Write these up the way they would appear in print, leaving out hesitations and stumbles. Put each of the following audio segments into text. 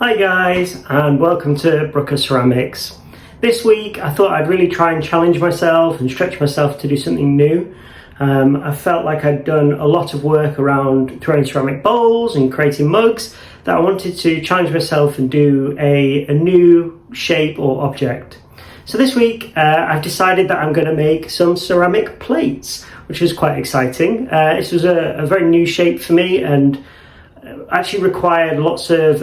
Hi guys, and welcome to Brooker Ceramics. This week I thought I'd really try and challenge myself and stretch myself to do something new. I felt like I'd done a lot of work around throwing ceramic bowls and creating mugs that I wanted to challenge myself and do a new shape or object. So this week I've decided that I'm going to make some ceramic plates, which is quite exciting. This was a very new shape for me and actually required lots of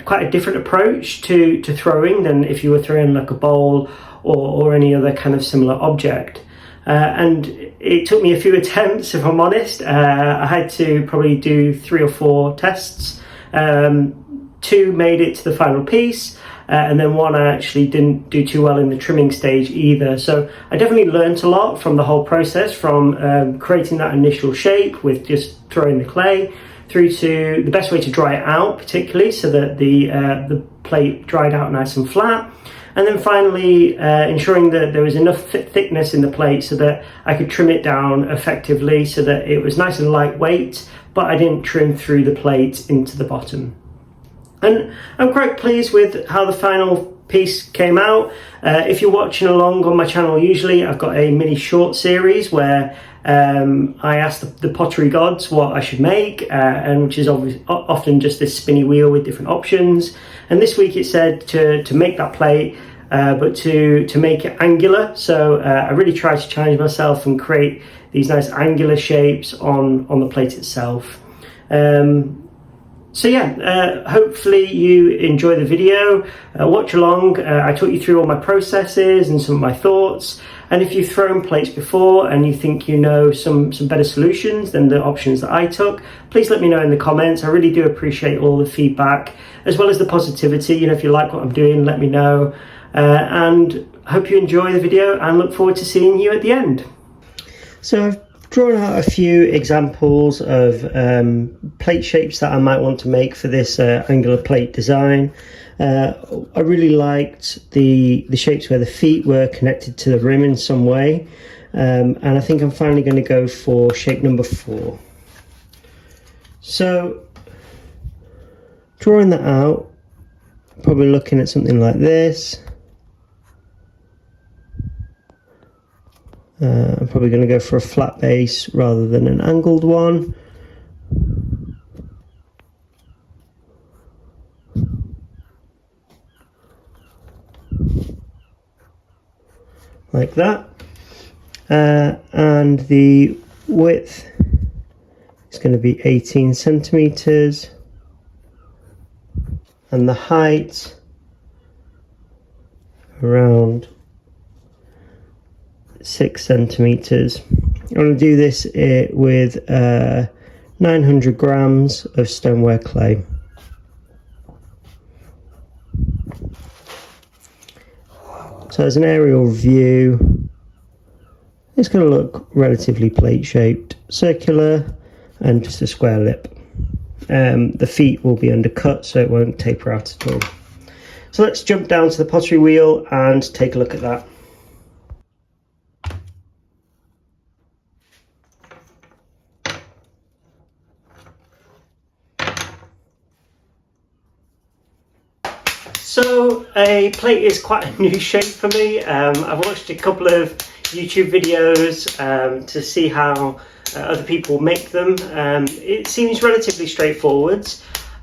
quite a different approach to throwing than if you were throwing like a bowl or any other kind of similar object. And it took me a few attempts, if I'm honest. I had to probably do 3 or 4 tests. 2 made it to the final piece, and then 1 I actually didn't do too well in the trimming stage either. So I definitely learnt a lot from the whole process, from creating that initial shape with just throwing the clay, through to the best way to dry it out, particularly so that the plate dried out nice and flat, and then finally ensuring that there was enough thickness in the plate so that I could trim it down effectively so that it was nice and lightweight, but I didn't trim through the plate into the bottom. And I'm quite pleased with how the final piece came out. If you're watching along on my channel, usually I've got a mini short series where I asked the pottery gods what I should make, and which is often just this spinny wheel with different options. And this week it said to make that plate, but to make it angular. So I really tried to challenge myself and create these nice angular shapes on the plate itself. So yeah, hopefully you enjoy the video. Watch along. I talk you through all my processes and some of my thoughts. And if you've thrown plates before and you think you know some better solutions than the options that I took, please let me know in the comments. I really do appreciate all the feedback, as well as the positivity. You know, if you like what I'm doing, let me know. And hope you enjoy the video and look forward to seeing you at the end. So I've drawn out a few examples of plate shapes that I might want to make for this angular plate design. I really liked the shapes where the feet were connected to the rim in some way, and I think I'm finally going to go for shape number 4. So drawing that out, probably looking at something like this. I'm probably going to go for a flat base rather than an angled one. Like that. And the width is going to be 18 centimeters, and the height around 6 centimeters. I'm going to do this with 900 grams of stoneware clay. So as an aerial view, it's going to look relatively plate shaped, circular, and just a square lip. The feet will be undercut so it won't taper out at all. So let's jump down to the pottery wheel and take a look at that. So a plate is quite a new shape for me. I've watched a couple of YouTube videos to see how other people make them. It seems relatively straightforward.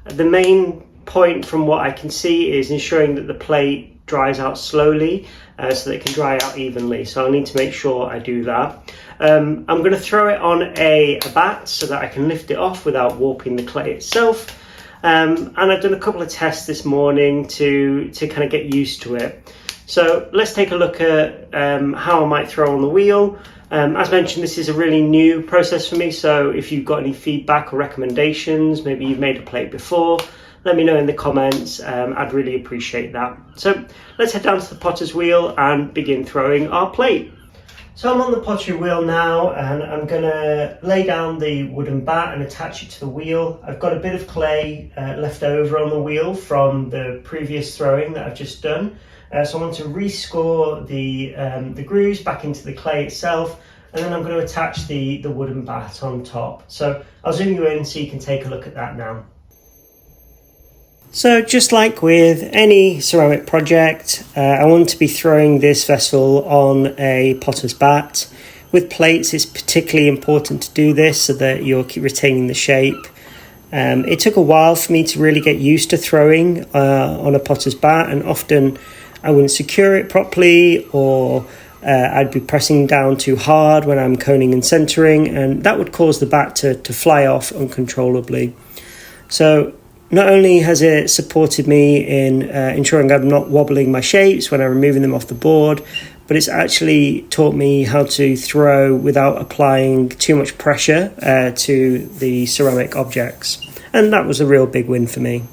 The main point from what I can see is ensuring that the plate dries out slowly so that it can dry out evenly. So I'll need to make sure I do that. I'm going to throw it on a bat so that I can lift it off without warping the clay itself. And I've done a couple of tests this morning to kind of get used to it. So let's take a look at how I might throw on the wheel. As mentioned, this is a really new process for me, so if you've got any feedback or recommendations, maybe you've made a plate before, let me know in the comments. I'd really appreciate that. So let's head down to the potter's wheel and begin throwing our plate. So I'm on the pottery wheel now, and I'm going to lay down the wooden bat and attach it to the wheel. I've got a bit of clay left over on the wheel from the previous throwing that I've just done. So I want to rescore the grooves back into the clay itself, and then I'm going to attach the wooden bat on top. So I'll zoom you in so you can take a look at that now. So just like with any ceramic project, I want to be throwing this vessel on a potter's bat. With plates, it's particularly important to do this so that you'll keep retaining the shape. It took a while for me to really get used to throwing on a potter's bat, and often I wouldn't secure it properly, or I'd be pressing down too hard when I'm coning and centering, and that would cause the bat to fly off uncontrollably. So not only has it supported me in ensuring I'm not wobbling my shapes when I'm removing them off the board, but it's actually taught me how to throw without applying too much pressure to the ceramic objects. And that was a real big win for me.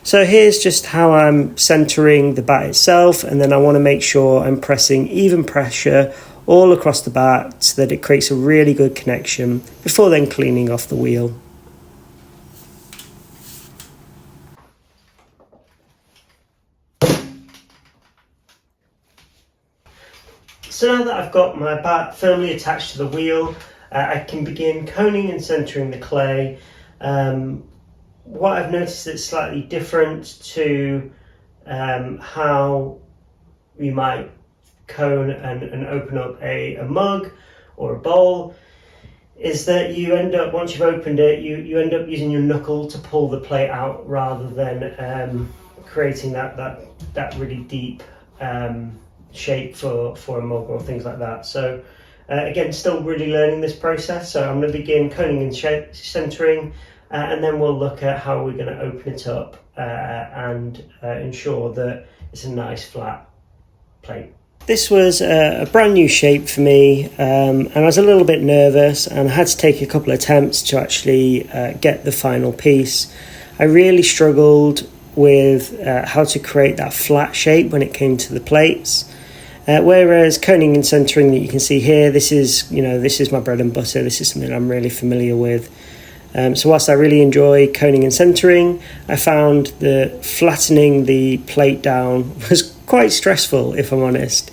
So here's just how I'm centering the bat itself, and then I want to make sure I'm pressing even pressure all across the bat so that it creates a really good connection before then cleaning off the wheel. So now that I've got my bat firmly attached to the wheel, I can begin coning and centering the clay. What I've noticed that's slightly different to how you might cone and open up a mug or a bowl is that you end up, once you've opened it, you end up using your knuckle to pull the plate out rather than creating that really deep shape for a mug or things like that. So again, still really learning this process. So I'm going to begin coning and centering, and then we'll look at how we're going to open it up and ensure that it's a nice flat plate. This was a brand new shape for me, and I was a little bit nervous, and I had to take a couple of attempts to actually get the final piece. I really struggled with how to create that flat shape when it came to the plates. Whereas coning and centering that you can see here, this is my bread and butter. This is something I'm really familiar with. So whilst I really enjoy coning and centering, I found that flattening the plate down was quite stressful, if I'm honest.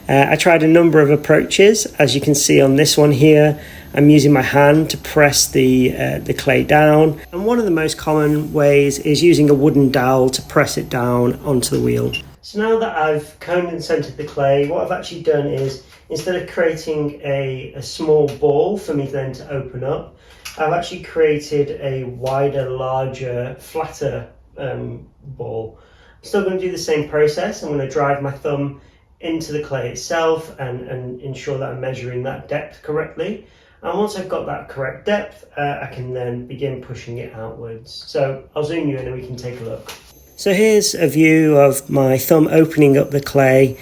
I tried a number of approaches. As you can see on this one here, I'm using my hand to press the clay down. And one of the most common ways is using a wooden dowel to press it down onto the wheel. So now that I've coned and centered the clay, what I've actually done is, instead of creating a small ball for me then to open up, I've actually created a wider, larger, flatter ball. I'm still going to do the same process. I'm going to drive my thumb into the clay itself and ensure that I'm measuring that depth correctly. And once I've got that correct depth, I can then begin pushing it outwards. So I'll zoom you in and we can take a look. So here's a view of my thumb opening up the clay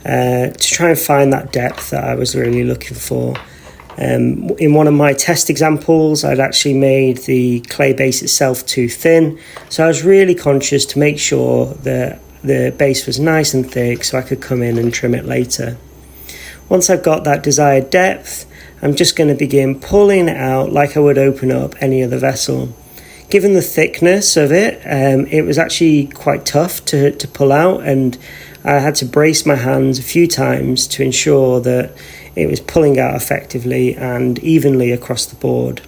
to try and find that depth that I was really looking for. In one of my test examples, I'd actually made the clay base itself too thin, so I was really conscious to make sure that the base was nice and thick so I could come in and trim it later. Once I've got that desired depth, I'm just going to begin pulling it out like I would open up any other vessel. Given the thickness of it, it was actually quite tough to pull out, and I had to brace my hands a few times to ensure that it was pulling out effectively and evenly across the board.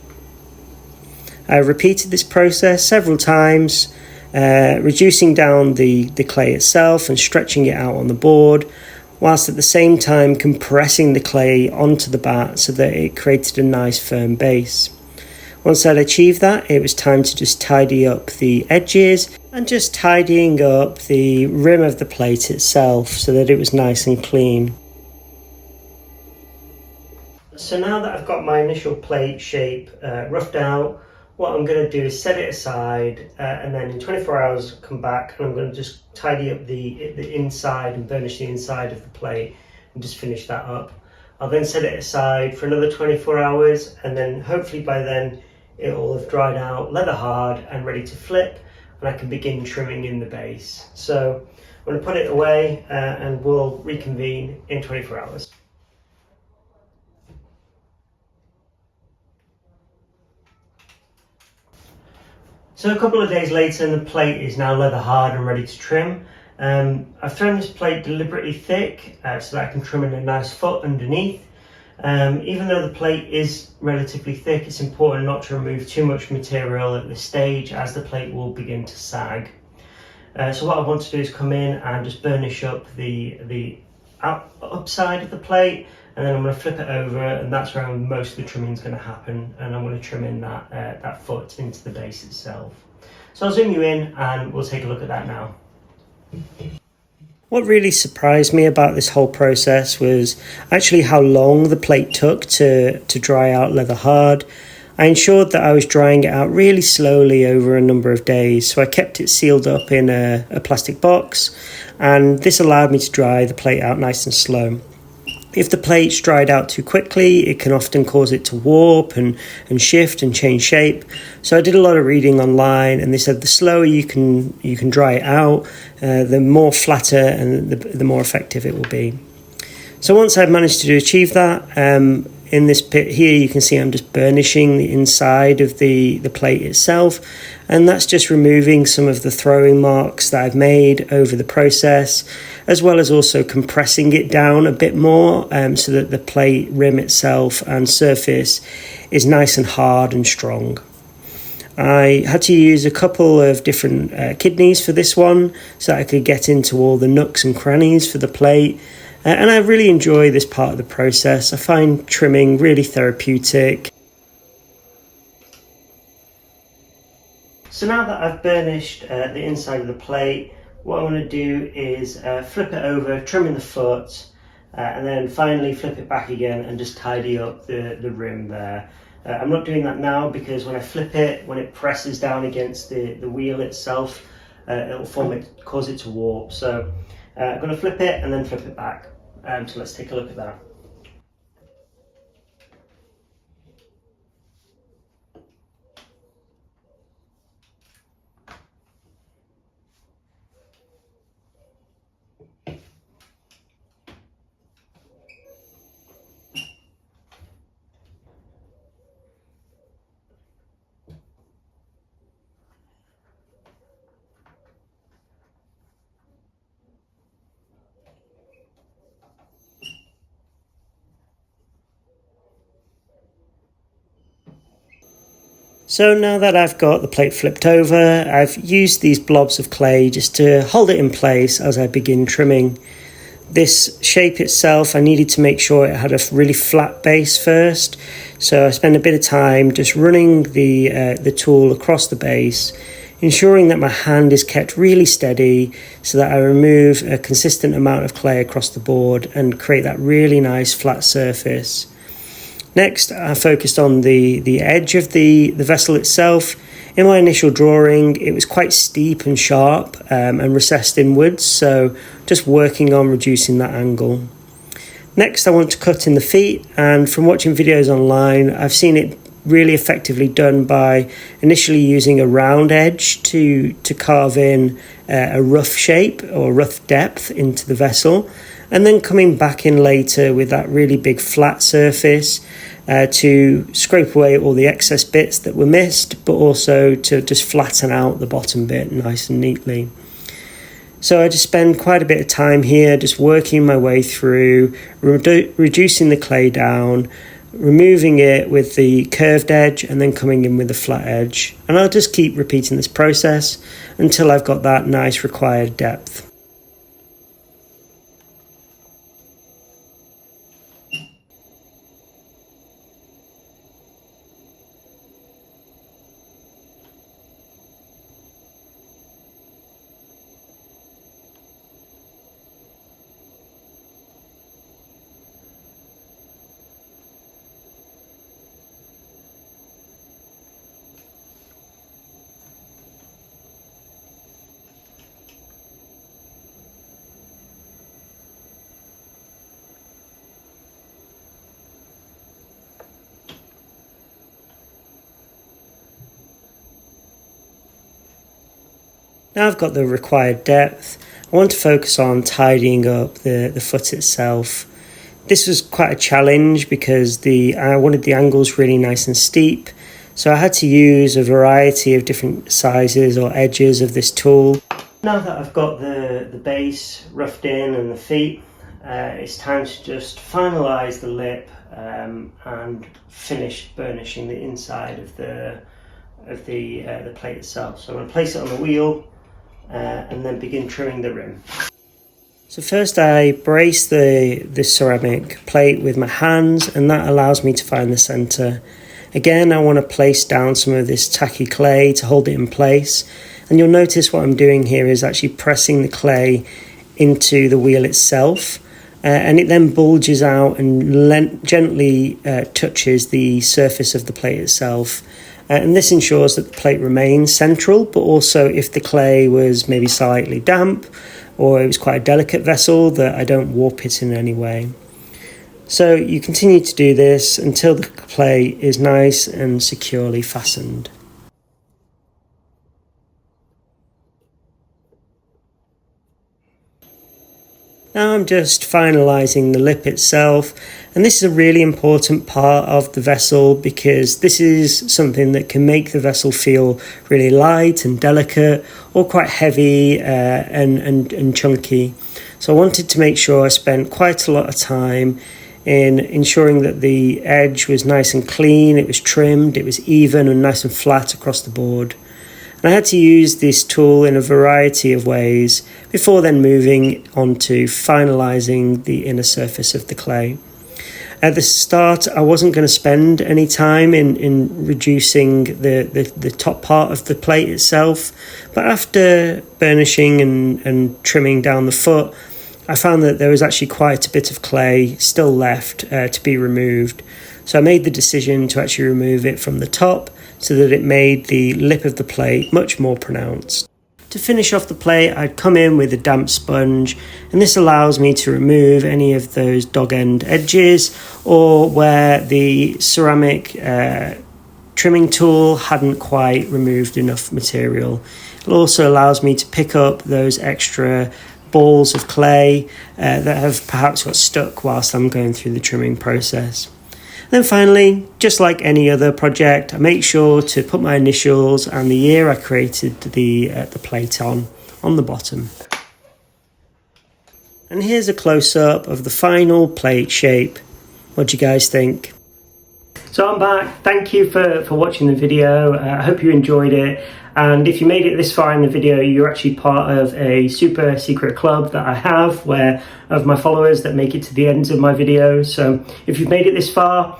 I repeated this process several times, reducing down the clay itself and stretching it out on the board, whilst at the same time compressing the clay onto the bat so that it created a nice firm base. Once I'd achieved that, it was time to just tidy up the edges and just tidying up the rim of the plate itself so that it was nice and clean. So now that I've got my initial plate shape roughed out, what I'm going to do is set it aside and then in 24 hours come back and I'm going to just tidy up the inside and burnish the inside of the plate and just finish that up. I'll then set it aside for another 24 hours and then hopefully by then it will have dried out, leather hard and ready to flip, and I can begin trimming in the base. So I'm going to put it away and we'll reconvene in 24 hours. So a couple of days later and the plate is now leather hard and ready to trim. I've thrown this plate deliberately thick so that I can trim in a nice foot underneath. Even though the plate is relatively thick, it's important not to remove too much material at this stage, as the plate will begin to sag. So what I want to do is come in and just burnish up the upside of the plate, and then I'm going to flip it over, and that's where most of the trimming is going to happen, and I'm going to trim in that foot into the base itself. So I'll zoom you in and we'll take a look at that now. What really surprised me about this whole process was actually how long the plate took to dry out leather hard. I ensured that I was drying it out really slowly over a number of days, so I kept it sealed up in a plastic box, and this allowed me to dry the plate out nice and slow. If the plate's dried out too quickly, it can often cause it to warp and shift and change shape. So I did a lot of reading online, and they said the slower you can dry it out, the more flatter and the more effective it will be. So once I've managed to achieve that, in this bit here you can see I'm just burnishing the inside of the plate itself, and that's just removing some of the throwing marks that I've made over the process, as well as also compressing it down a bit more so that the plate rim itself and surface is nice and hard and strong. I had to use a couple of different kidneys for this one so that I could get into all the nooks and crannies for the plate. And I really enjoy this part of the process. I find trimming really therapeutic. So now that I've burnished the inside of the plate, what I want to do is flip it over, trimming the foot, and then finally flip it back again and just tidy up the rim there. I'm not doing that now because when I flip it, when it presses down against the wheel itself, it'll cause it to warp. So I'm going to flip it and then flip it back. So let's take a look at that. So now that I've got the plate flipped over, I've used these blobs of clay just to hold it in place as I begin trimming. This shape itself, I needed to make sure it had a really flat base first, so I spent a bit of time just running the tool across the base, ensuring that my hand is kept really steady so that I remove a consistent amount of clay across the board and create that really nice flat surface. Next, I focused on the edge of the vessel itself. In my initial drawing, it was quite steep and sharp and recessed inwards, so just working on reducing that angle. Next, I want to cut in the feet, and from watching videos online, I've seen it really effectively done by initially using a round edge to carve in a rough shape or rough depth into the vessel, and then coming back in later with that really big flat surface to scrape away all the excess bits that were missed, but also to just flatten out the bottom bit nice and neatly. So I just spend quite a bit of time here just working my way through, reducing the clay down, removing it with the curved edge and then coming in with the flat edge. And I'll just keep repeating this process until I've got that nice required depth. Now I've got the required depth, I want to focus on tidying up the foot itself. This was quite a challenge because I wanted the angles really nice and steep, so I had to use a variety of different sizes or edges of this tool. Now that I've got the base roughed in and the feet, it's time to just finalise the lip and finish burnishing the inside of the plate itself. So I'm going to place it on the wheel and then begin trimming the rim. So first I brace the ceramic plate with my hands, and that allows me to find the centre. Again, I want to place down some of this tacky clay to hold it in place, and you'll notice what I'm doing here is actually pressing the clay into the wheel itself, and it then bulges out and gently touches the surface of the plate itself. And this ensures that the plate remains central, but also if the clay was maybe slightly damp or it was quite a delicate vessel, that I don't warp it in any way. So you continue to do this until the clay is nice and securely fastened. Now I'm just finalising the lip itself, and this is a really important part of the vessel because this is something that can make the vessel feel really light and delicate, or quite heavy and chunky. So I wanted to make sure I spent quite a lot of time in ensuring that the edge was nice and clean, it was trimmed, it was even and nice and flat across the board. And I had to use this tool in a variety of ways before then moving on to finalising the inner surface of the clay. At the start, I wasn't going to spend any time in reducing the top part of the plate itself, but after burnishing and trimming down the foot, I found that there was actually quite a bit of clay still left to be removed. So I made the decision to actually remove it from the top so that it made the lip of the plate much more pronounced. To finish off the plate, I'd come in with a damp sponge, and this allows me to remove any of those dog end edges or where the ceramic trimming tool hadn't quite removed enough material. It also allows me to pick up those extra balls of clay that have perhaps got stuck whilst I'm going through the trimming process. Then finally, just like any other project, I make sure to put my initials and the year I created the plate on the bottom. And here's a close-up of the final plate shape. What do you guys think? So I'm back. Thank you for watching the video. I hope you enjoyed it. And if you made it this far in the video, you're actually part of a super secret club that I have of my followers that make it to the ends of my videos. So if you've made it this far,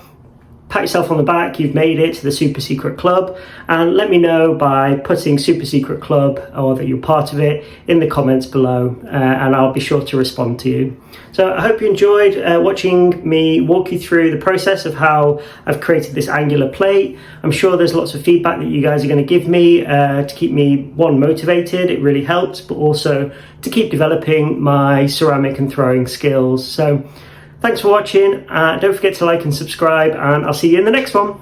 pat yourself on the back, you've made it to the super secret club, and let me know by putting super secret club or that you're part of it in the comments below, and I'll be sure to respond to you. So I hope you enjoyed watching me walk you through the process of how I've created this angular plate. I'm sure there's lots of feedback that you guys are going to give me to keep me, one, motivated, it really helps, but also to keep developing my ceramic and throwing skills. So thanks for watching. Don't forget to like and subscribe, and I'll see you in the next one.